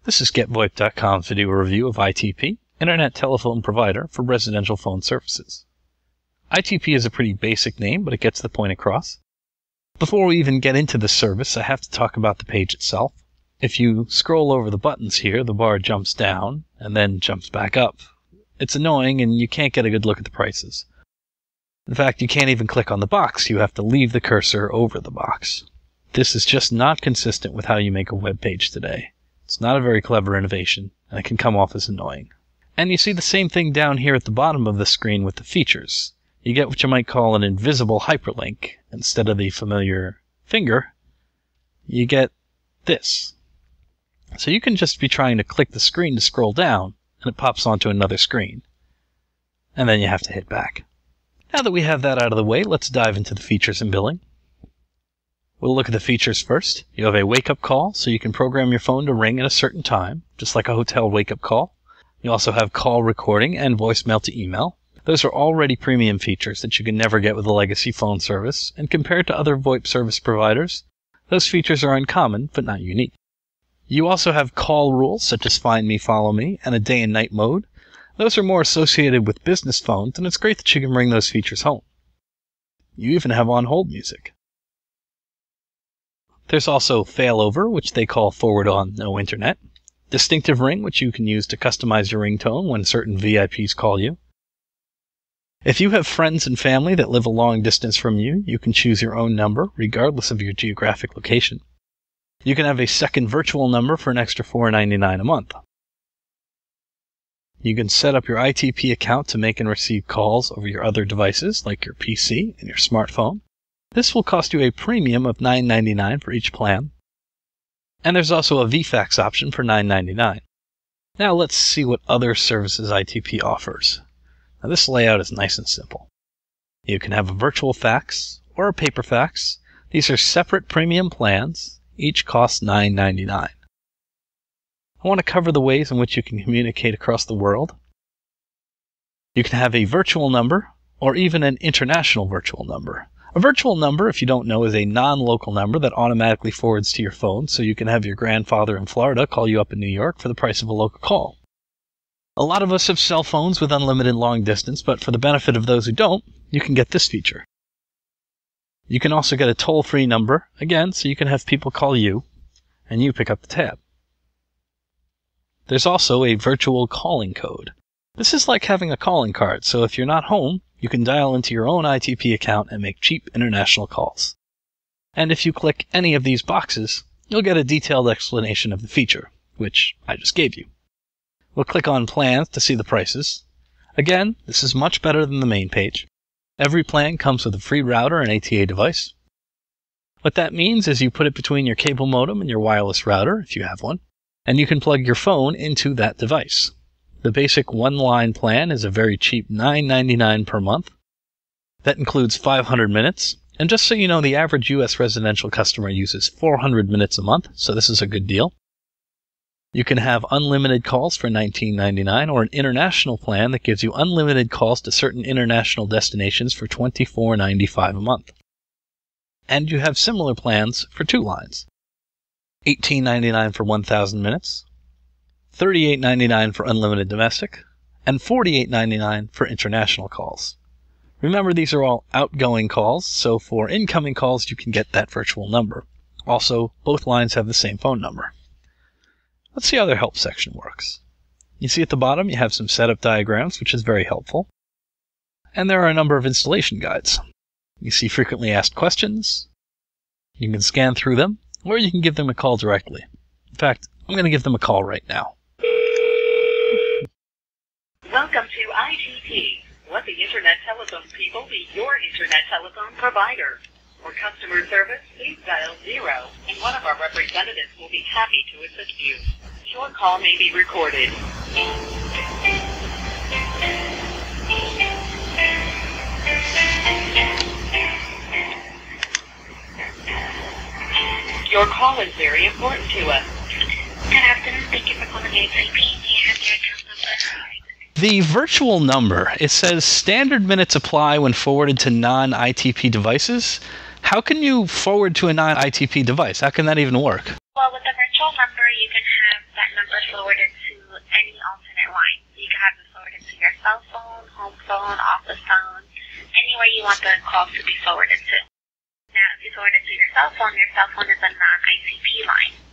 This is GetVoIP.com's video review of ITP, Internet Telephone Provider for Residential Phone Services. ITP is a pretty basic name, but it gets the point across. Before we even get into the service, I have to talk about the page itself. If you scroll over the buttons here, the bar jumps down and then jumps back up. It's annoying and you can't get a good look at the prices. In fact, you can't even click on the box. You have to leave the cursor over the box. This is just not consistent with how you make a web page today. It's not a very clever innovation, and it can come off as annoying. And you see the same thing down here at the bottom of the screen with the features. You get what you might call an invisible hyperlink. Instead of the familiar finger, you get this. So you can just be trying to click the screen to scroll down, and it pops onto another screen. And then you have to hit back. Now that we have that out of the way, let's dive into the features and billing. We'll look at the features first. You have a wake-up call, so you can program your phone to ring at a certain time, just like a hotel wake-up call. You also have call recording and voicemail to email. Those are already premium features that you can never get with a legacy phone service, and compared to other VoIP service providers, those features are uncommon, but not unique. You also have call rules, such as Find Me, Follow Me, and a day and night mode. Those are more associated with business phones, and it's great that you can bring those features home. You even have on-hold music. There's also failover, which they call forward on no internet. Distinctive ring, which you can use to customize your ringtone when certain VIPs call you. If you have friends and family that live a long distance from you, you can choose your own number, regardless of your geographic location. You can have a second virtual number for an extra $4.99 a month. You can set up your ITP account to make and receive calls over your other devices, like your PC and your smartphone. This will cost you a premium of $9.99 for each plan. And there's also a VFAX option for $9.99. Now let's see what other services ITP offers. Now this layout is nice and simple. You can have a virtual fax or a paper fax. These are separate premium plans. Each costs $9.99. I want to cover the ways in which you can communicate across the world. You can have a virtual number or even an international virtual number. A virtual number, if you don't know, is a non-local number that automatically forwards to your phone, so you can have your grandfather in Florida call you up in New York for the price of a local call. A lot of us have cell phones with unlimited long distance, but for the benefit of those who don't, you can get this feature. You can also get a toll-free number, again, so you can have people call you, and you pick up the tab. There's also a virtual calling code. This is like having a calling card, so if you're not home, you can dial into your own ITP account and make cheap international calls. And if you click any of these boxes, you'll get a detailed explanation of the feature, which I just gave you. We'll click on Plans to see the prices. Again, this is much better than the main page. Every plan comes with a free router and ATA device. What that means is you put it between your cable modem and your wireless router, if you have one, and you can plug your phone into that device. The basic one-line plan is a very cheap $9.99 per month. That includes 500 minutes, and just so you know, the average U.S. residential customer uses 400 minutes a month, so this is a good deal. You can have unlimited calls for $19.99 or an international plan that gives you unlimited calls to certain international destinations for $24.95 a month. And you have similar plans for two lines. $18.99 for 1,000 minutes, $38.99 for unlimited domestic, and $48.99 for international calls. Remember, these are all outgoing calls, so for incoming calls you can get that virtual number. Also, both lines have the same phone number. Let's see how their help section works. You see at the bottom you have some setup diagrams, which is very helpful. And there are a number of installation guides. You see frequently asked questions. You can scan through them, or you can give them a call directly. In fact, I'm going to give them a call right now. Welcome to ITP. Let the Internet Telephone people be your Internet Telephone provider. For customer service, please dial 0, and one of our representatives will be happy to assist you. Your call may be recorded. Your call is very important to us. Good afternoon. Thank you for calling ITP. May I have your account number? The virtual number, it says standard minutes apply when forwarded to non-ITP devices. How can you forward to a non-ITP device? How can that even work? Well, with the virtual number, you can have have that number forwarded to any alternate line. So you can have it forwarded to your cell phone, home phone, office phone, anywhere you want the call to be forwarded to. Now, if you forward it to your cell phone is a non-ITP line.